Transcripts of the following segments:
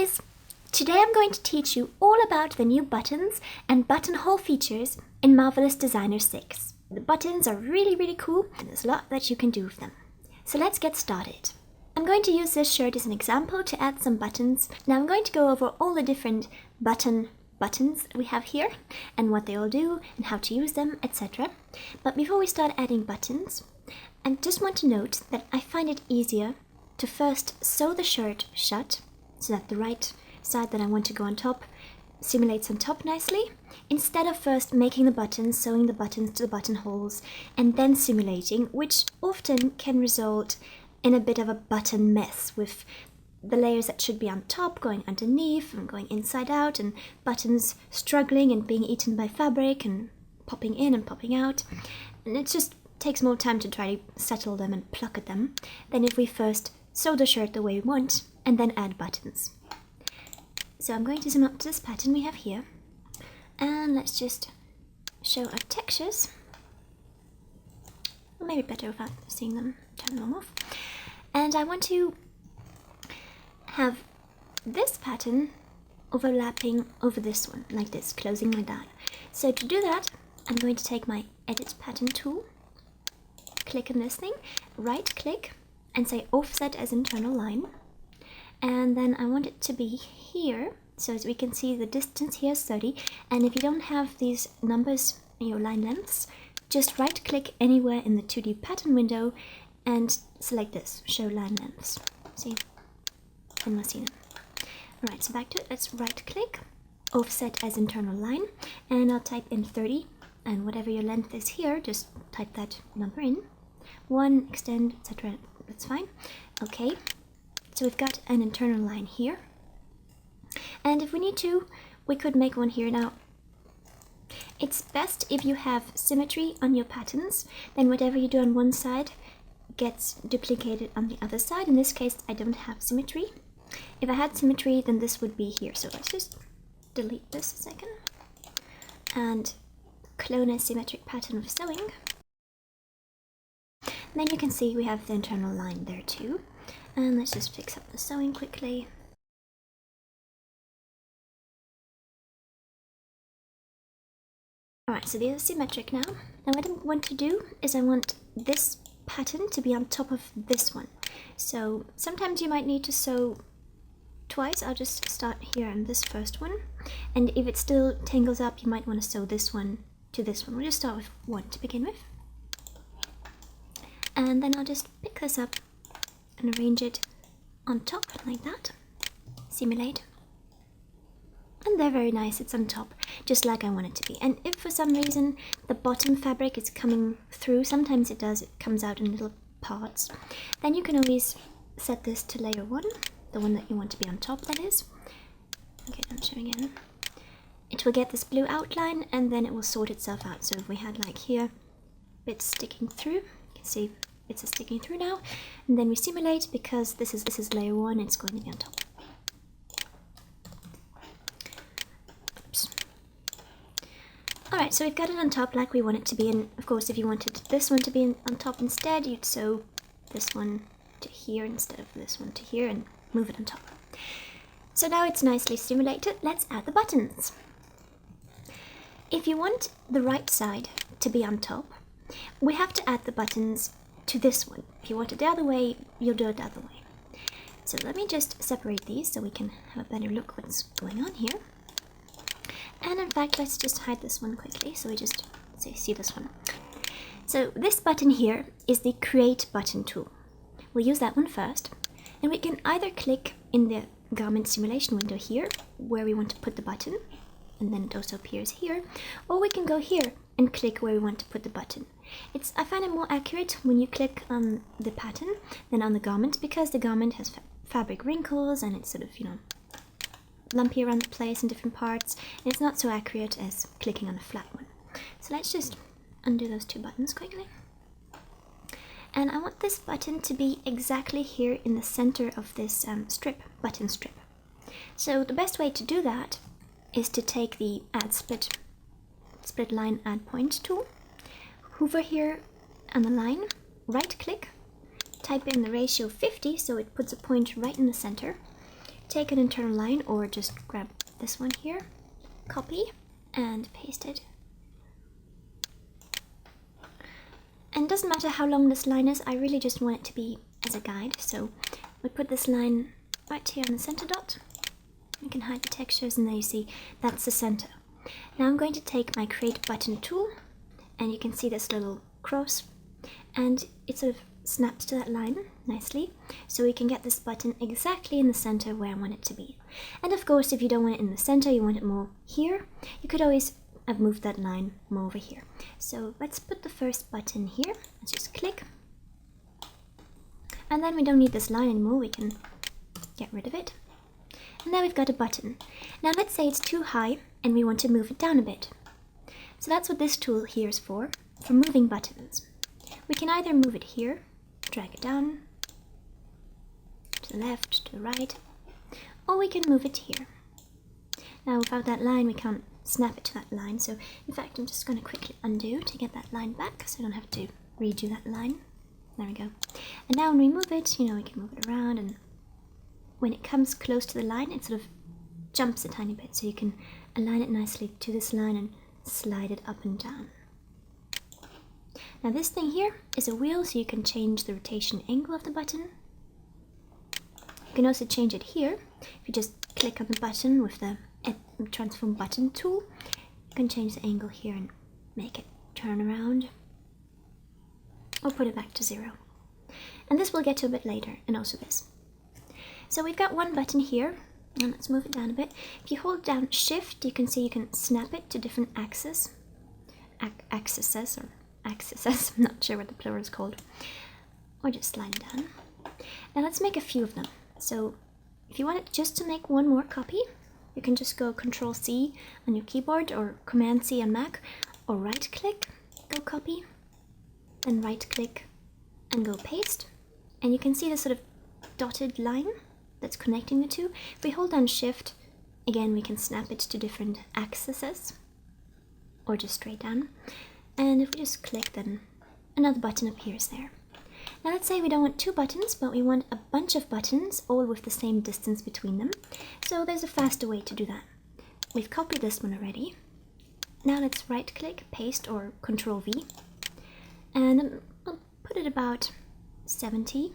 guys! Today I'm going to teach you all about the new buttons and buttonhole features in Marvelous Designer 6. The buttons are really cool and there's a lot that you can do with them. So let's get started. I'm going to use this shirt as an example to add some buttons. Now I'm going to go over all the different buttons that we have here and what they all do and how to use them, etc. But before we start adding buttons, I just want to note that I find it easier to first sew the shirt shut so that the right side that I want to go on top simulates on top nicely, instead of first making the buttons, sewing the buttons to the buttonholes, and then simulating, which often can result in a bit of a button mess with the layers that should be on top going underneath and going inside out, and buttons struggling and being eaten by fabric and popping in and popping out. And it just takes more time to try to settle them and pluck at them than if we first sew the shirt the way we want and then add buttons. So I'm going to zoom up to this pattern we have here, and let's just show our textures. Or maybe better without seeing them, turn them off. And I want to have this pattern overlapping over this one, like this, closing like that. So to do that, I'm going to take my Edit Pattern tool, click on this thing, right click, and say Offset as Internal Line. And then I want it to be here, so as we can see the distance here is 30. And if you don't have these numbers in your line lengths, just right click anywhere in the 2D pattern window and select this, Show Line Lengths. See? And we'll see them. Alright, so back to it, let's right click, Offset as Internal Line, and I'll type in 30, and whatever your length is here, just type that number in. 1, extend, etc. That's fine. Okay. So we've got an internal line here, and if we need to, we could make one here. Now, it's best if you have symmetry on your patterns, then whatever you do on one side gets duplicated on the other side. In this case, I don't have symmetry. If I had symmetry, then this would be here. So let's just delete this a second and clone a symmetric pattern of sewing. And then you can see we have the internal line there too. And let's just fix up the sewing quickly. Alright, so these are symmetric now. Now what I want to do is I want this pattern to be on top of this one. So sometimes you might need to sew twice. I'll just start here on this first one. And if it still tangles up, you might want to sew this one to this one. We'll just start with one to begin with. And then I'll just pick this up and arrange it on top like that, simulate, and they're very nice. It's on top just like I want it to be. And if for some reason the bottom fabric is coming through, sometimes it does, it comes out in little parts, then you can always set this to layer 1, the one that you want to be on top, that is. Okay, I'm showing it. It will get this blue outline and then it will sort itself out. So if we had like here bits sticking through, you can see it's sticking through now, and then we simulate, because this is layer 1, it's going to be on top. Oops. Alright, so we've got it on top like we want it to be, and of course if you wanted this one to be on top instead, you'd sew this one to here instead of this one to here and move it on top. So now it's nicely simulated, let's add the buttons. If you want the right side to be on top, we have to add the buttons to this one. If you want it the other way, you'll do it the other way. So let me just separate these so we can have a better look what's going on here. And in fact, let's just hide this one quickly so we just see this one. So this button here is the Create Button tool. We'll use that one first, and we can either click in the garment simulation window here where we want to put the button, and then it also appears here, or we can go here and click where we want to put the button. I find it more accurate when you click on the pattern than on the garment, because the garment has fabric wrinkles and it's sort of, lumpy around the place in different parts, and it's not so accurate as clicking on a flat one. So let's just undo those two buttons quickly. And I want this button to be exactly here in the center of this button strip. So the best way to do that is to take the Add Split Line Add Point tool, hover here on the line, right click, type in the ratio 50 so it puts a point right in the center, take an internal line or just grab this one here, copy and paste it. And it doesn't matter how long this line is, I really just want it to be as a guide. So we put this line right here on the center dot. You can hide the textures and there you see that's the center. Now I'm going to take my create button tool and you can see this little cross and it sort of snaps to that line nicely, so we can get this button exactly in the center where I want it to be. And of course, if you don't want it in the center, you want it more here, you could always have moved that line more over here. So let's put the first button here. Let's just click. And then we don't need this line anymore, we can get rid of it. And there we've got a button. Now let's say it's too high and we want to move it down a bit. So that's what this tool here is for moving buttons. We can either move it here, drag it down, to the left, to the right, or we can move it here. Now without that line we can't snap it to that line, so in fact I'm just going to quickly undo to get that line back so I don't have to redo that line. There we go. And now when we move it, you know, we can move it around, and when it comes close to the line it sort of jumps a tiny bit, so you can align it nicely to this line and slide it up and down. Now this thing here is a wheel, so you can change the rotation angle of the button. You can also change it here. If you just click on the button with the transform button tool, you can change the angle here and make it turn around or put it back to 0. And this we'll get to a bit later, and also this. So we've got one button here, and let's move it down a bit. If you hold down shift, you can see you can snap it to different axes. Axes, I'm not sure what the plural is called. Or just slide it down. Now let's make a few of them. So if you want it just to make one more copy, you can just go Control C on your keyboard or Command C on Mac, or right click, go copy, then right click and go paste. And you can see the sort of dotted line that's connecting the two. If we hold down shift, again we can snap it to different axes or just straight down. And if we just click, then another button appears there. Now let's say we don't want 2 buttons, but we want a bunch of buttons, all with the same distance between them. So there's a faster way to do that. We've copied this one already. Now let's right click, paste, or Control V. And I'll put it about 70.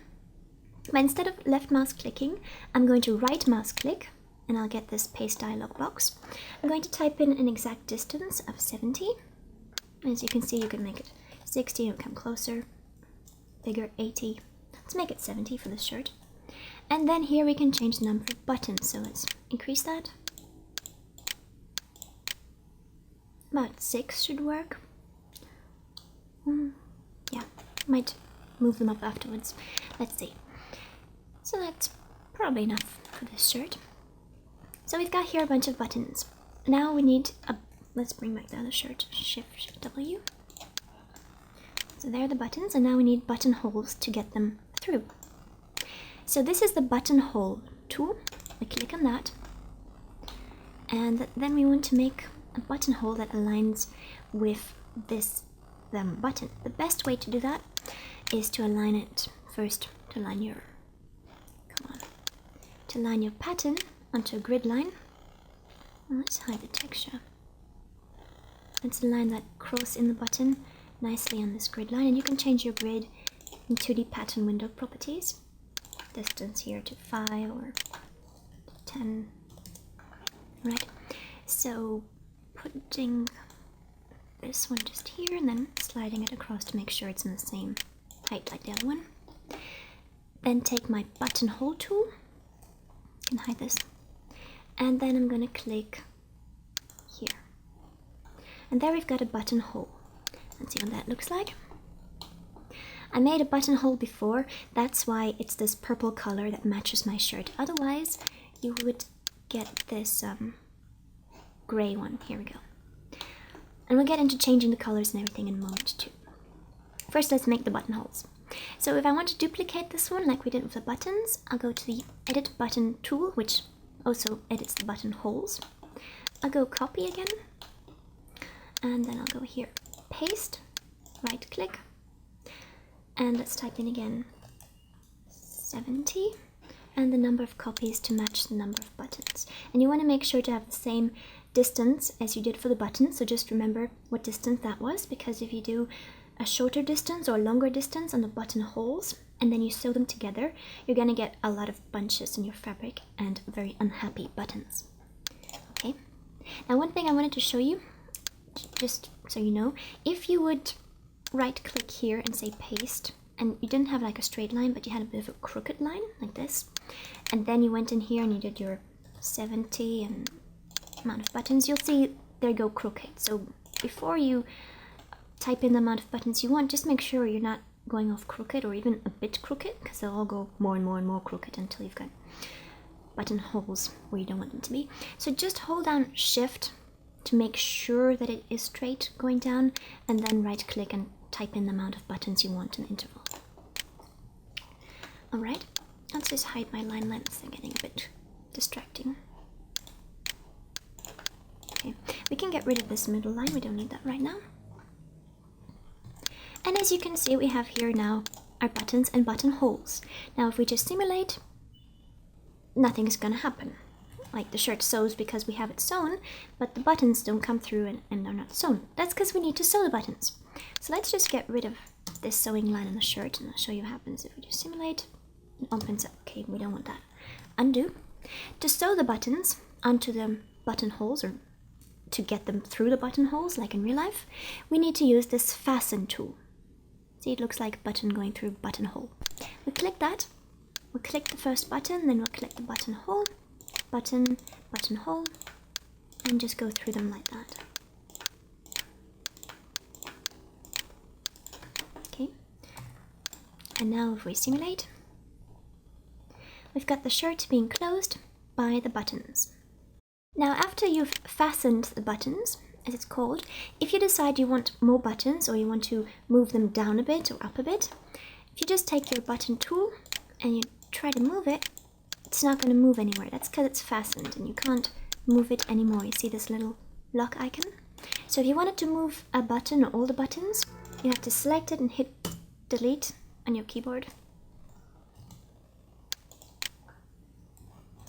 But instead of left mouse clicking, I'm going to right mouse click, and I'll get this paste dialog box. I'm going to type in an exact distance of 70. As you can see, you can make it 60 and come closer, bigger, 80. Let's make it 70 for this shirt. And then here we can change the number of buttons, so let's increase that. About 6 should work. Yeah, might move them up afterwards. Let's see. So that's probably enough for this shirt. So we've got here a bunch of buttons. Now we need a let's bring back the other shirt, Shift W. So there are the buttons, and now we need buttonholes to get them through. So this is the buttonhole tool. We click on that, and then we want to make a buttonhole that aligns with this button. The best way to do that is to align it first, to align your pattern onto a grid line. And let's hide the texture. Let's align that cross in the button nicely on this grid line, and you can change your grid in 2D pattern window properties. Distance here to 5 or 10. Right, so putting this one just here and then sliding it across to make sure it's in the same height like the other one. Then take my buttonhole tool, you can hide this, and then I'm going to click here. And there we've got a buttonhole. Let's see what that looks like. I made a buttonhole before, that's why it's this purple color that matches my shirt. Otherwise, you would get this gray one. Here we go. And we'll get into changing the colors and everything in a moment too. First, let's make the buttonholes. So if I want to duplicate this one like we did with the buttons, I'll go to the Edit Button tool, which also edits the buttonholes. I'll go copy again. And then I'll go here, paste, right click, and let's type in again 70. and the number of copies to match the number of buttons. And you want to make sure to have the same distance as you did for the buttons, so just remember what distance that was, because if you do a shorter distance or a longer distance on the buttonholes and then you sew them together, you're going to get a lot of bunches in your fabric and very unhappy buttons. Okay, now one thing I wanted to show you, just so you know, if you would right click here and say paste, and you didn't have like a straight line but you had a bit of a crooked line like this, and then you went in here and you did your 70 and amount of buttons, you'll see they go crooked. So before you type in the amount of buttons you want, just make sure you're not going off crooked or even a bit crooked, because they'll all go more and more and more crooked until you've got buttonholes where you don't want them to be. So just hold down shift to make sure that it is straight going down, and then right click and type in the amount of buttons you want in interval. Alright, let's just hide my line lengths, they're getting a bit distracting. Okay, we can get rid of this middle line, we don't need that right now. And as you can see, we have here now our buttons and buttonholes. Now if we just simulate, nothing is going to happen. Like the shirt sews because we have it sewn, but the buttons don't come through and they're not sewn. That's because we need to sew the buttons. So let's just get rid of this sewing line on the shirt, and I'll show you what happens if we just simulate. It opens up. Okay, we don't want that. Undo. To sew the buttons onto the buttonholes, or to get them through the buttonholes like in real life, we need to use this fasten tool. See, it looks like a button going through a buttonhole. We click that, we'll click the first button, then we'll click the buttonhole, button, buttonhole, and just go through them like that. Okay, and now if we simulate, we've got the shirt being closed by the buttons. Now after you've fastened the buttons, as it's called, if you decide you want more buttons or you want to move them down a bit or up a bit, if you just take your button tool and you try to move it, it's not going to move anywhere. That's because it's fastened and you can't move it anymore. You see this little lock icon? So if you wanted to move a button or all the buttons, you have to select it and hit delete on your keyboard.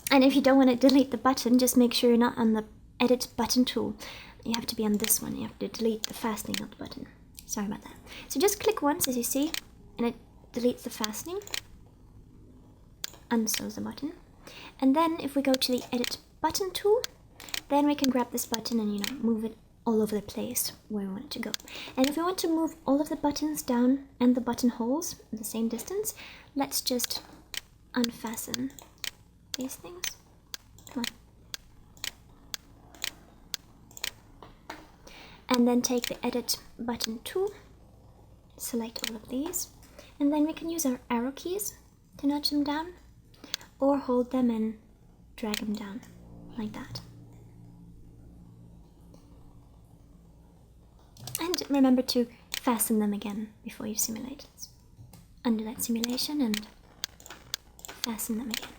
And if you don't want to delete the button, just make sure you're not on the edit button tool. You have to be on this one. You have to delete the fastening, not the button. Sorry about that. So just click once, as you see, and it deletes the fastening, unsews the button. And then if we go to the edit button tool, then we can grab this button and move it all over the place where we want it to go. And if we want to move all of the buttons down and the buttonholes the same distance, let's just unfasten these things. Come on. And then take the edit button tool, select all of these, and then we can use our arrow keys to nudge them down, or hold them and drag them down like that. And remember to fasten them again before you simulate. Let's undo that simulation and fasten them again.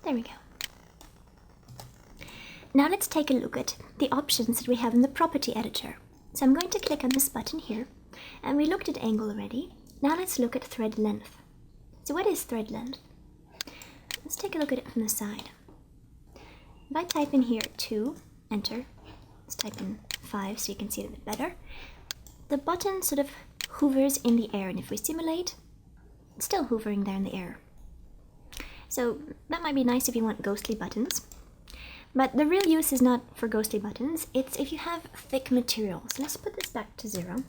There we go. Now let's take a look at the options that we have in the property editor. So I'm going to click on this button here, and we looked at angle already. Now let's look at thread length. So what is thread length? Let's take a look at it from the side. If I type in here 2, enter, let's type in 5 so you can see it a bit better. The button sort of hovers in the air, and if we simulate, it's still hovering there in the air. So that might be nice if you want ghostly buttons. But the real use is not for ghostly buttons, it's if you have thick material. So let's put this back to 0.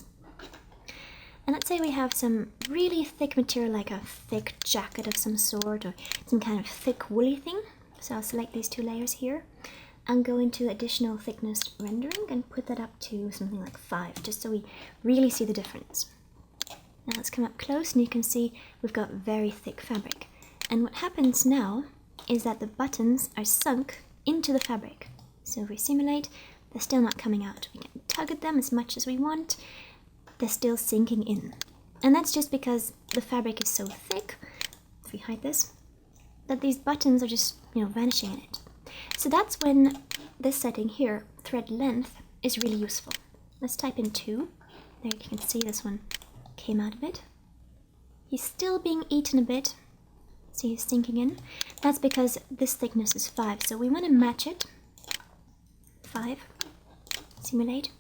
And let's say we have some really thick material, like a thick jacket of some sort, or some kind of thick woolly thing. So I'll select these 2 layers here and go into additional thickness rendering and put that up to something like 5, just so we really see the difference. Now let's come up close and you can see we've got very thick fabric. And what happens now is that the buttons are sunk into the fabric. So if we simulate, they're still not coming out. We can tug at them as much as we want, they're still sinking in. And that's just because the fabric is so thick, if we hide this, that these buttons are just, vanishing in it. So that's when this setting here, thread length is really useful. Let's type in 2. There you can see this one came out a bit. He's still being eaten a bit. See, he's sinking in. That's because this thickness is 5, so we want to match it. 5. Simulate.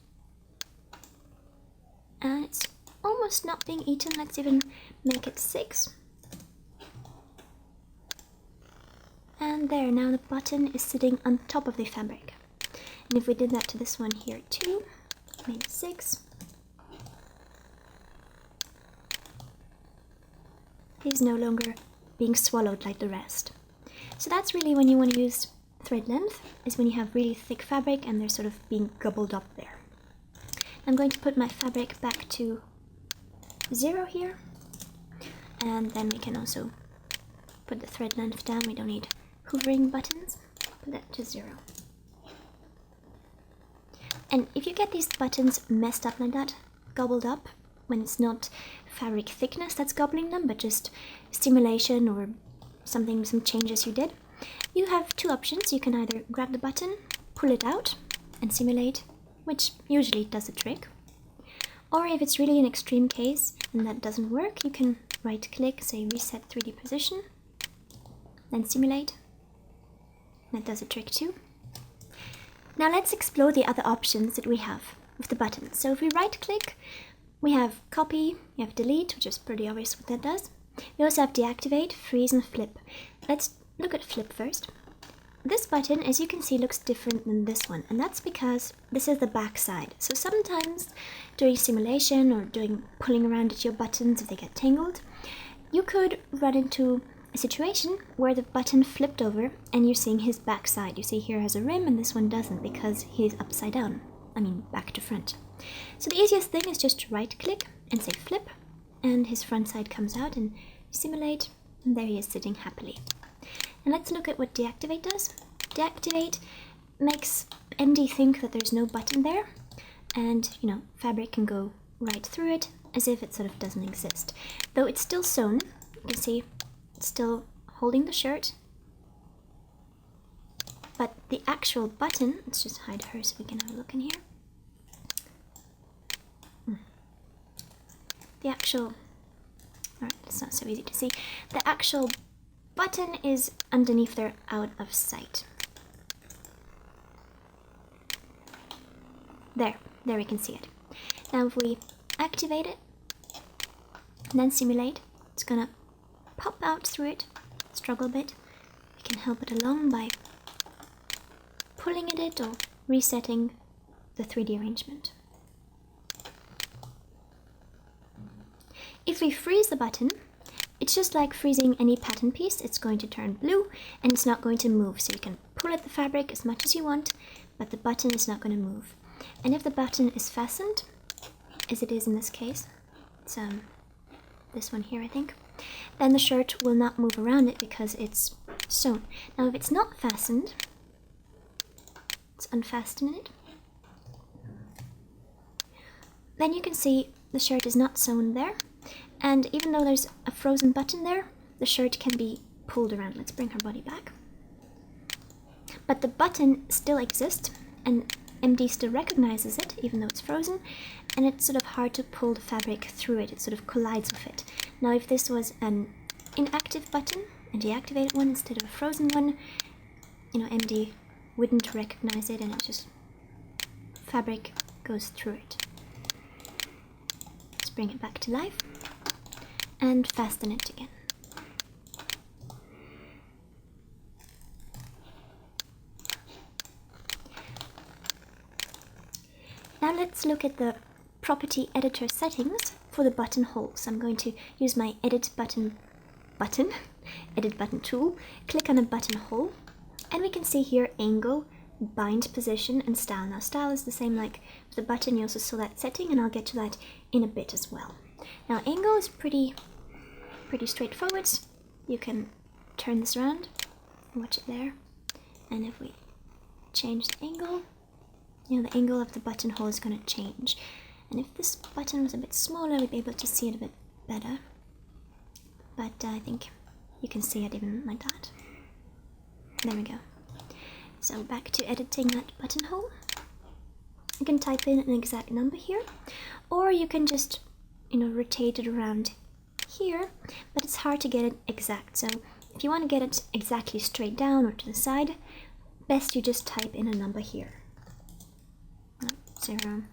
And it's almost not being eaten. Let's even make it 6. And there, now the button is sitting on top of the fabric. And if we did that to this one here too, maybe 6. He's no longer being swallowed like the rest. So that's really when you want to use thread length, is when you have really thick fabric and they're sort of being gobbled up there. I'm going to put my fabric back to 0 here, and then we can also put the thread length down. We don't need hoovering buttons. Put that to 0. And if you get these buttons messed up like that, gobbled up, when it's not fabric thickness that's gobbling them, but just stimulation or something, some changes you did, you have 2 options. You can either grab the button, pull it out, and simulate, which usually does the trick. Or if it's really an extreme case and that doesn't work, you can right click, say reset 3D position, then simulate. That does the trick too. Now let's explore the other options that we have with the button. So if we right click, we have copy, we have delete, which is pretty obvious what that does. We also have deactivate, freeze, and flip. Let's look at flip first. This button, as you can see, looks different than this one, and that's because this is the back side. So sometimes doing simulation or doing pulling around at your buttons if they get tangled, you could run into a situation where the button flipped over and you're seeing his back side. You see here has a rim and this one doesn't because he's upside down. I mean back to front. So the easiest thing is just to right click and say flip, and his front side comes out, and simulate, and there he is sitting happily. And let's look at what deactivate does. Deactivate makes MD think that there's no button there, and fabric can go right through it as if it sort of doesn't exist. Though it's still sewn, you can see it's still holding the shirt, but the actual button, let's just hide her so we can have a look in here. The actual, alright, it's not so easy to see. The actual button is underneath there, out of sight. There we can see it. Now if we activate it, and then simulate, it's gonna pop out through it, struggle a bit. We can help it along by pulling at it or resetting the 3D arrangement. If we freeze the button, it's just like freezing any pattern piece. It's going to turn blue and it's not going to move. So you can pull at the fabric as much as you want, but the button is not going to move. And if the button is fastened, as it is in this case, it's this one here I think, then the shirt will not move around it because it's sewn. Now if it's not fastened, let's unfasten it. Then you can see the shirt is not sewn there. And even though there's a frozen button there, the shirt can be pulled around. Let's bring her body back. But the button still exists, and MD still recognizes it, even though it's frozen, and it's sort of hard to pull the fabric through it. It sort of collides with it. Now if this was an inactive button, a deactivated one instead of a frozen one, MD wouldn't recognize it, and it just, fabric goes through it. Let's bring it back to life and fasten it again. Now let's look at the property editor settings for the buttonholes. I'm going to use my edit button tool, click on a buttonhole, and we can see here angle, bind position, and style. Now style is the same like the button. You also saw that setting, and I'll get to that in a bit as well. Now angle is pretty straightforward. You can turn this around, watch it there, and if we change the angle, the angle of the buttonhole is going to change. And if this button was a bit smaller, we'd be able to see it a bit better. But I think you can see it even like that. There we go. So back to editing that buttonhole. You can type in an exact number here, or you can just, rotate it around here, but it's hard to get it exact. So if you want to get it exactly straight down or to the side, best you just type in a number here. 0,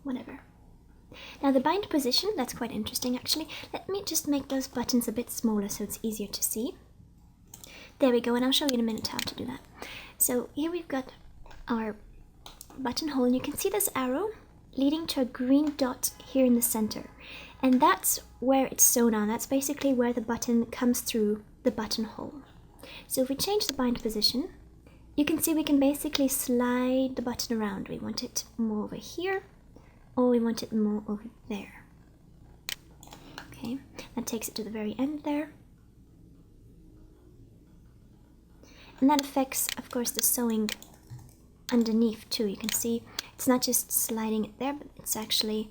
whatever. Now the bind position, that's quite interesting actually. Let me just make those buttons a bit smaller so it's easier to see. There we go, and I'll show you in a minute how to do that. So here we've got our buttonhole, and you can see this arrow leading to a green dot here in the center. And that's where it's sewn on. That's basically where the button comes through the buttonhole. So if we change the bind position, you can see we can basically slide the button around. We want it more over here, or we want it more over there. Okay, that takes it to the very end there. And that affects, of course, the sewing underneath too. You can see it's not just sliding it there, but it's actually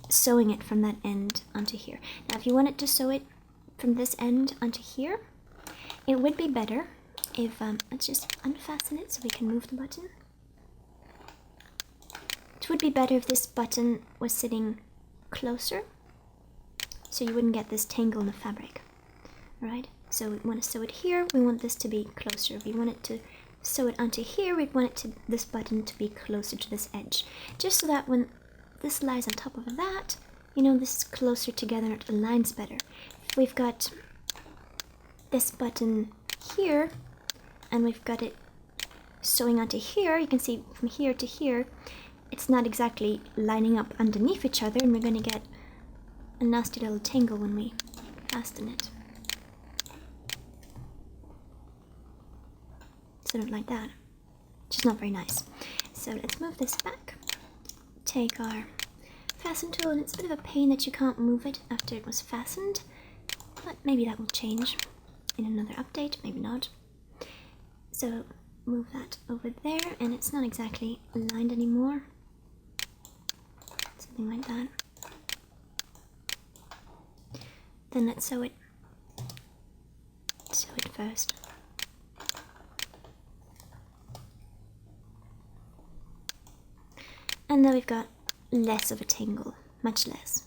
sewing it from that end onto here. Now if you wanted to sew it from this end onto here, it would be better if, let's just unfasten it so we can move the button. It would be better if this button was sitting closer, so you wouldn't get this tangle in the fabric. Alright, so we want to sew it here, we want this to be closer. If we want it to sew it onto here, we want this button to be closer to this edge, just so that when this lies on top of that, this is closer together and it aligns better. If we've got this button here and we've got it sewing onto here, you can see from here to here it's not exactly lining up underneath each other, and we're going to get a nasty little tangle when we fasten it. Sort of like that, which is not very nice. So let's move this back, take our fasten tool, and it's a bit of a pain that you can't move it after it was fastened, but maybe that will change in another update, maybe not. So move that over there, and it's not exactly aligned anymore, something like that. Then let's sew it first. And now we've got less of a tangle, much less.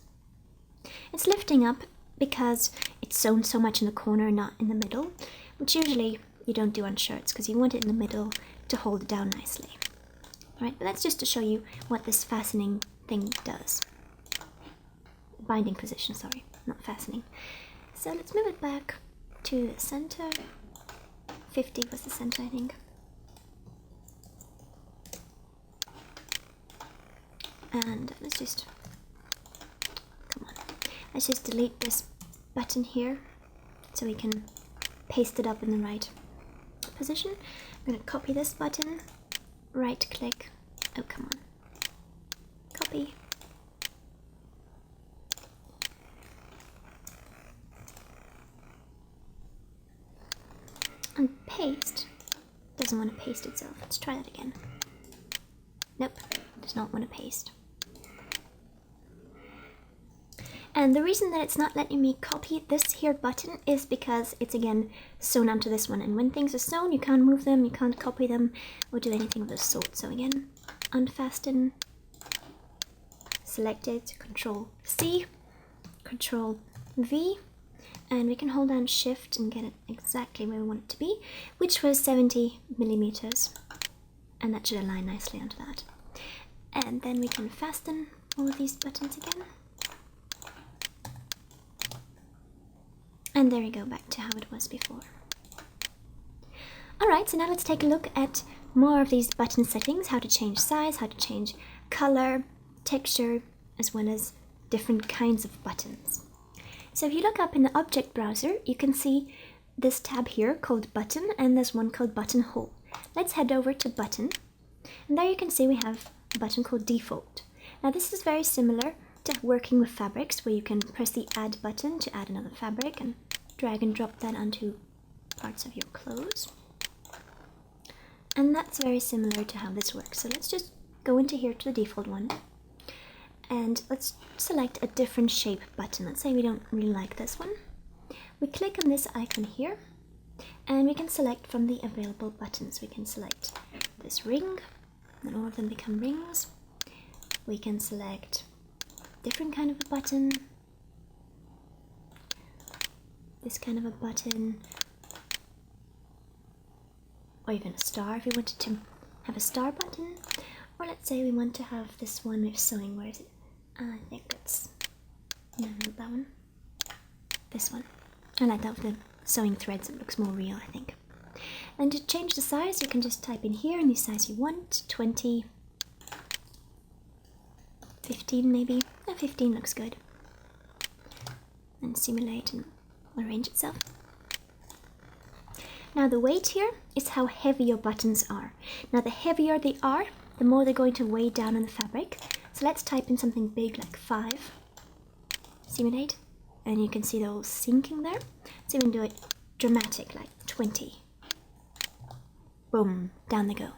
It's lifting up because it's sewn so much in the corner and not in the middle, which usually you don't do on shirts because you want it in the middle to hold it down nicely. Alright, but that's just to show you what this fastening thing does. Binding position, sorry, not fastening. So let's move it back to the center. 50 was the center, I think. And let's just delete this button here so we can paste it up in the right position. I'm going to copy this button, right click, oh come on, copy, and paste. Doesn't want to paste itself. Let's try that again. Nope, does not want to paste. And the reason that it's not letting me copy this here button is because it's again sewn onto this one, and when things are sewn you can't move them, you can't copy them or do anything of the sort. So again, unfasten, select it, Control C, Control V, and we can hold down Shift and get it exactly where we want it to be, which was 70 millimeters, and that should align nicely onto that. And then we can fasten all of these buttons again. And there we go, back to how it was before. Alright, so now let's take a look at more of these button settings, how to change size, how to change color, texture, as well as different kinds of buttons. So if you look up in the object browser, you can see this tab here called button, and there's one called buttonhole. Let's head over to button, and there you can see we have a button called default. Now this is very similar to working with fabrics, where you can press the add button to add another fabric and drag and drop that onto parts of your clothes. And that's very similar to how this works. So let's just go into here to the default one, and let's select a different shape button. Let's say we don't really like this one. We click on this icon here, and we can select from the available buttons. We can select this ring, then all of them become rings. We can select different kind of a button, this kind of a button, or even a star if we wanted to have a star button. Or let's say we want to have this one with sewing. Where is it? I think it's, no, not that one. This one. I like that with the sewing threads, it looks more real, I think. And to change the size, you can just type in here any size you want, 20, 15 maybe. 15 looks good. And simulate and arrange itself. Now the weight here is how heavy your buttons are. Now the heavier they are, the more they're going to weigh down on the fabric. So let's type in something big like 5. Simulate. And you can see they're all sinking there. So even do it dramatic like 20. Boom, down they go.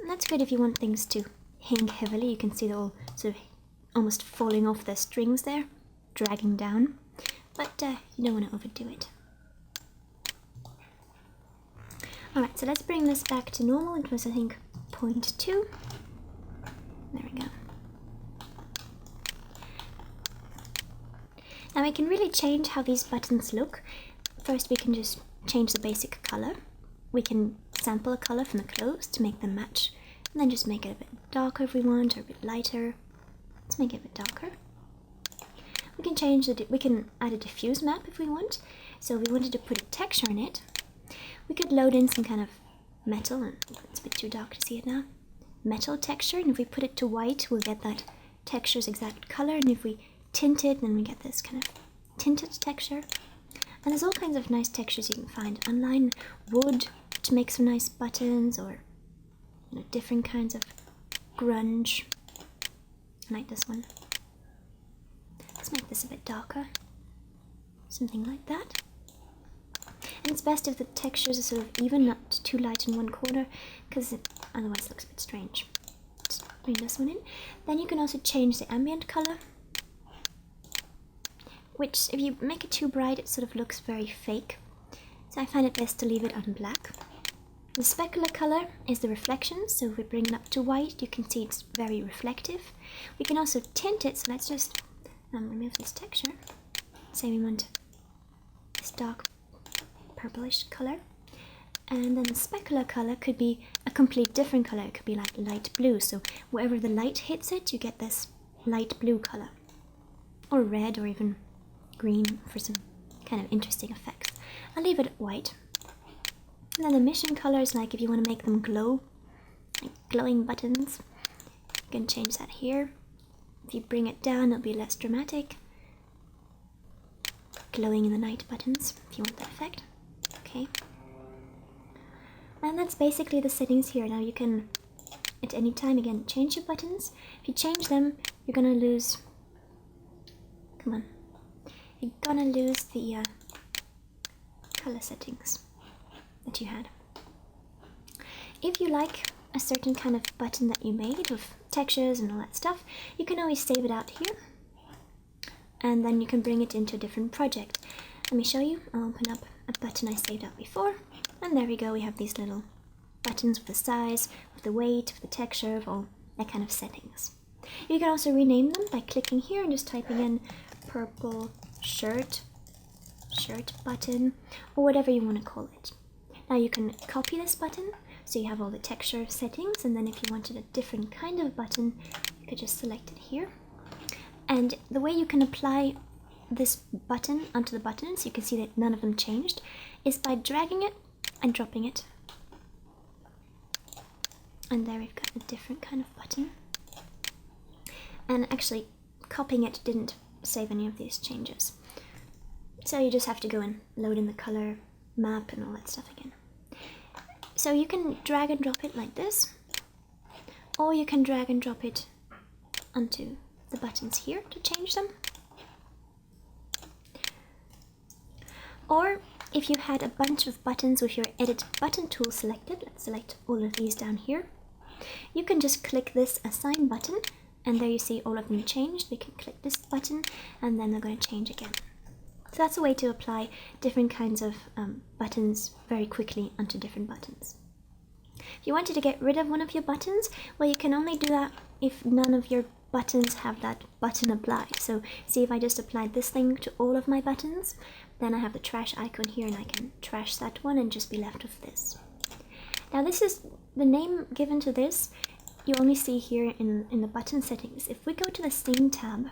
And that's good if you want things to hang heavily. You can see they're all sort of almost falling off the strings there, dragging down. But you don't want to overdo it. Alright, so let's bring this back to normal. It was, I think, 0.2. There we go. Now we can really change how these buttons look. First we can just change the basic color. We can sample a color from the clothes to make them match. And then just make it a bit darker if we want, or a bit lighter. Let's make it a bit darker. We can change we can add a diffuse map if we want. So if we wanted to put a texture in it, we could load in some kind of metal, and it's a bit too dark to see it now. Metal texture, and if we put it to white, we'll get that texture's exact color, and if we tint it, then we get this kind of tinted texture. And there's all kinds of nice textures you can find online. Wood to make some nice buttons, or different kinds of grunge. I like this one. Let's make this a bit darker. Something like that. And it's best if the textures are sort of even, not too light in one corner, because it otherwise looks a bit strange. Let's bring this one in. Then you can also change the ambient color, which if you make it too bright, it sort of looks very fake. So I find it best to leave it on black. The specular color is the reflection, so if we bring it up to white, you can see it's very reflective. We can also tint it, so let's just remove this texture. Say we want this dark purplish color, and then the specular color could be a complete different color. It could be like light blue, so wherever the light hits it, you get this light blue color, or red, or even green for some kind of interesting effects. I'll leave it white. And then the mission colors, like if you want to make them glow, like glowing buttons, you can change that here. If you bring it down, it'll be less dramatic. Glowing in the night buttons, if you want that effect. Okay. And that's basically the settings here. Now you can, at any time, again, change your buttons. If you change them, you're gonna lose, come on, you're gonna lose the color settings that you had. If you like a certain kind of button that you made with textures and all that stuff, you can always save it out here, and then you can bring it into a different project. Let me show you. I'll open up a button I saved out before, and there we go. We have these little buttons with the size, with the weight, with the texture, of all that kind of settings. You can also rename them by clicking here and just typing in purple shirt button, or whatever you want to call it. Now you can copy this button, so you have all the texture settings, and then if you wanted a different kind of button, you could just select it here. And the way you can apply this button onto the buttons, you can see that none of them changed, is by dragging it and dropping it. And there we've got a different kind of button. And actually, copying it didn't save any of these changes. So you just have to go and load in the color map and all that stuff again. So you can drag and drop it like this, or you can drag and drop it onto the buttons here to change them. Or if you had a bunch of buttons with your edit button tool selected, let's select all of these down here, you can just click this assign button, and there you see all of them changed. We can click this button and then they're going to change again. So that's a way to apply different kinds of buttons very quickly onto different buttons. If you wanted to get rid of one of your buttons, well, you can only do that if none of your buttons have that button applied. So see, if I just applied this thing to all of my buttons, then I have the trash icon here and I can trash that one and just be left with this. Now this is the name given to this. You only see here in the button settings. If we go to the scene tab,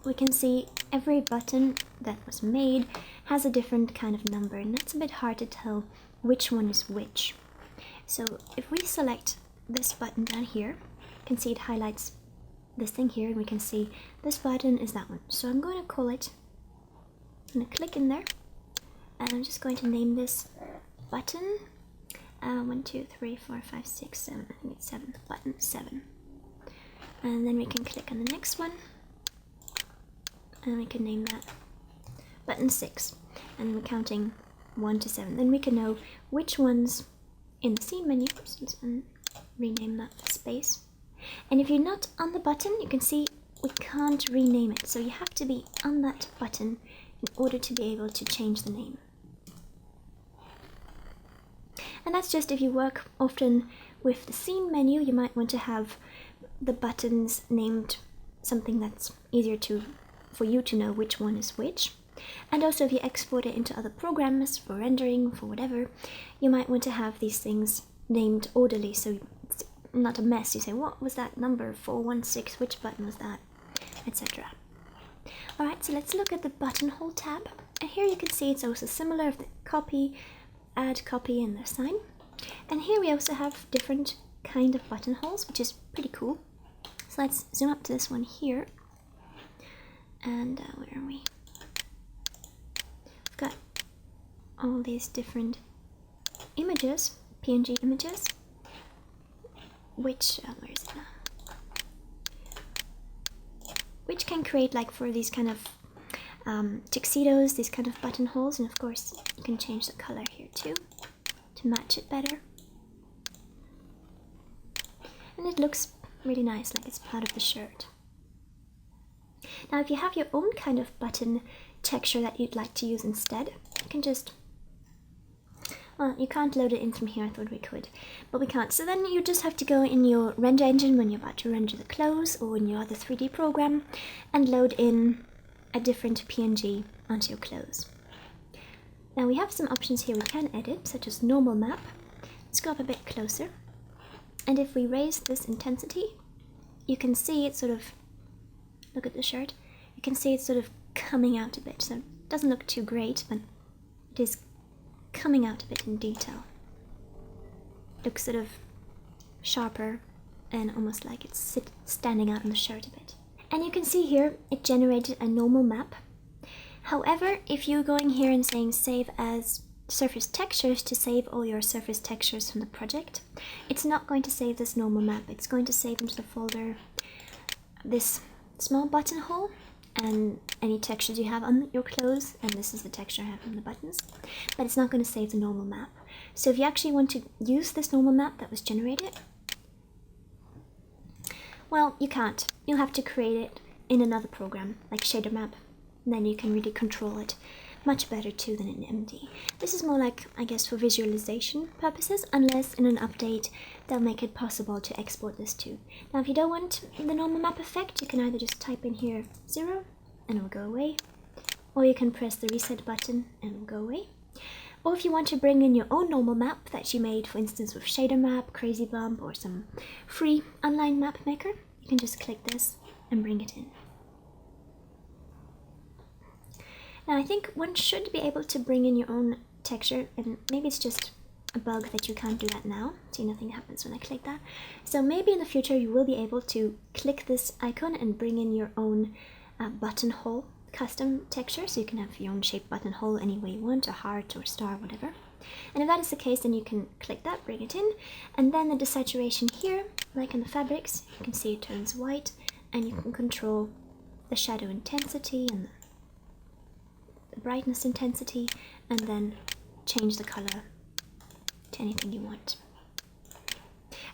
we can see every button that was made has a different kind of number, and that's a bit hard to tell which one is which. So if we select this button down here, you can see it highlights this thing here, and we can see this button is that one. So I'm going to call it, I'm going to click in there, and I'm just going to name this button 1, 2, 3, 4, 5, 6, 7, I think it's 7, button 7. And then we can click on the next one, and we can name that button 6, and we're counting 1 to 7. Then we can know which ones in the scene menu, and rename that space. And if you're not on the button, you can see we can't rename it, so you have to be on that button in order to be able to change the name. And that's just if you work often with the scene menu, you might want to have the buttons named something that's easier for you to know which one is which. And also if you export it into other programs for rendering, for whatever, you might want to have these things named orderly, so it's not a mess. You say, what was that number 416, which button was that, etc. Alright, so let's look at the buttonhole tab. And here you can see it's also similar with the copy, add copy and the sign. And here we also have different kind of buttonholes, which is pretty cool. So let's zoom up to this one here. And where are we? We've got all these different images, PNG images, which, where is it now? Which can create, like, for these kind of tuxedos, these kind of buttonholes, and of course you can change the color here too to match it better. And it looks really nice, like it's part of the shirt. Now if you have your own kind of button texture that you'd like to use instead, you can just, well, you can't load it in from here. I thought we could, but we can't. So then you just have to go in your render engine when you're about to render the clothes, or in your other 3D program, and load in a different PNG onto your clothes. Now we have some options here we can edit, such as normal map. Let's go up a bit closer, and if we raise this intensity, you can see it sort of, look at the shirt, you can see it's sort of coming out a bit. So it doesn't look too great, but it is coming out a bit in detail. Looks sort of sharper and almost like it's standing out on the shirt a bit. And you can see here it generated a normal map. However, if you're going here and saying save as surface textures to save all your surface textures from the project, it's not going to save this normal map. It's going to save into the folder this small buttonhole and any textures you have on your clothes, and this is the texture I have on the buttons, but it's not going to save the normal map. So if you actually want to use this normal map that was generated, well, you can't. You'll have to create it in another program, like Shader Map, and then you can really control it much better too than in MD. This is more like, I guess, for visualization purposes, unless in an update they'll make it possible to export this too. Now if you don't want the normal map effect, you can either just type in here 0 and it will go away, or you can press the reset button and it will go away. Or if you want to bring in your own normal map that you made, for instance with Shader Map, Crazy Bump, or some free online map maker, you can just click this and bring it in. Now I think one should be able to bring in your own texture, and maybe it's just a bug that you can't do that now. See, nothing happens when I click that. So maybe in the future you will be able to click this icon and bring in your own buttonhole custom texture, so you can have your own shaped buttonhole any way you want, a heart or star, whatever. And if that is the case, then you can click that, bring it in, and then the desaturation here, like in the fabrics, you can see it turns white, and you can control the shadow intensity and the brightness intensity, and then change the color to anything you want.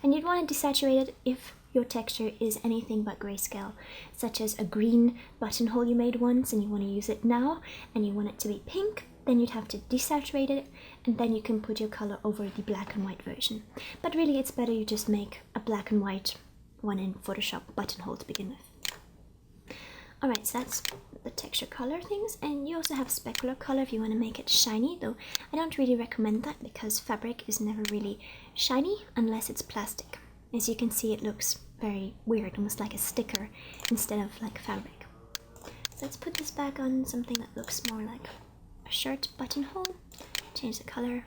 And you'd want to desaturate it if your texture is anything but grayscale, such as a green buttonhole you made once and you want to use it now and you want it to be pink. then you'd have to desaturate it, and then you can put your color over the black and white version. But really it's better you just make a black and white one in Photoshop buttonhole to begin with. Alright, so that's the texture color things, and you also have specular color if you want to make it shiny, though I don't really recommend that because fabric is never really shiny unless it's plastic. As you can see, it looks very weird, almost like a sticker instead of like fabric. So let's put this back on something that looks more like a shirt buttonhole. Change the color.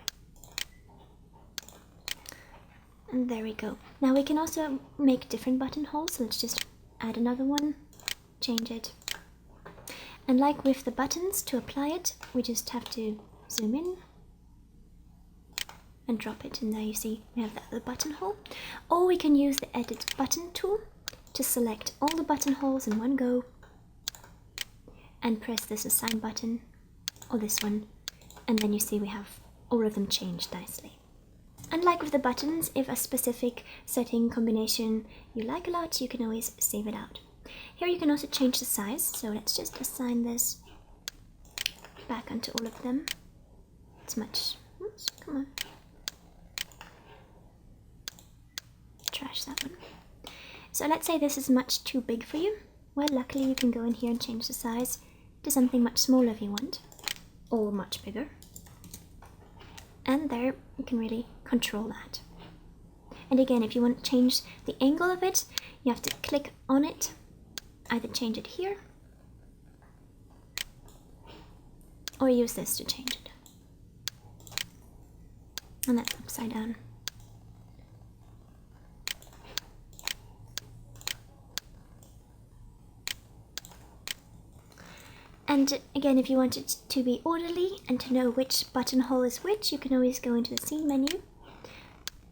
And there we go. Now we can also make different buttonholes, so let's just add another one, change it. And like with the buttons, to apply it, we just have to zoom in and drop it, and there you see we have that other buttonhole. Or we can use the edit button tool to select all the buttonholes in one go and press this assign button or this one, and then you see we have all of them changed nicely. And like with the buttons, if a specific setting combination you like a lot, you can always save it out. Here you can also change the size, so let's just assign this back onto all of them. It's much, oops, come on. Trash that one. So let's say this is much too big for you. Well, luckily you can go in here and change the size to something much smaller if you want, or much bigger. And there you can really control that. And again, if you want to change the angle of it, you have to click on it, either change it here or use this to change it. And that's upside down. And again, if you want it to be orderly and to know which buttonhole is which, you can always go into the scene menu,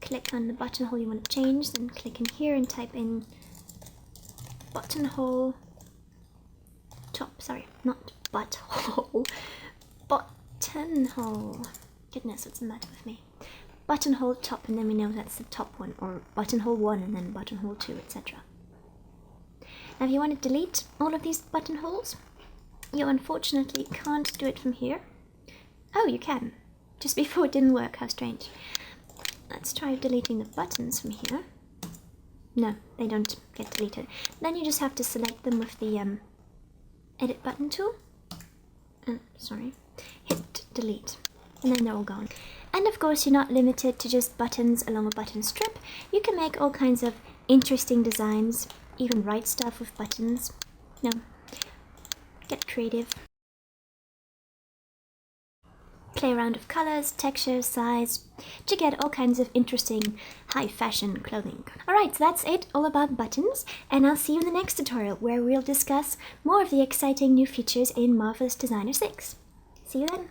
click on the buttonhole you want to change, then click in here and type in buttonhole top, sorry, not butthole, buttonhole. Goodness, what's the matter with me? Buttonhole top, and then we know that's the top one, or buttonhole 1 and then buttonhole 2, etc. Now if you want to delete all of these buttonholes, you unfortunately can't do it from here. Oh, you can. Just before it didn't work, how strange. Let's try deleting the buttons from here. No, they don't get deleted. Then you just have to select them with the edit button tool. Sorry, hit delete, and then they're all gone. And of course, you're not limited to just buttons along a button strip. You can make all kinds of interesting designs, even write stuff with buttons. No. Get creative. Play around with colors, texture, size, to get all kinds of interesting high fashion clothing. Alright, so that's it all about buttons, and I'll see you in the next tutorial where we'll discuss more of the exciting new features in Marvelous Designer 6. See you then!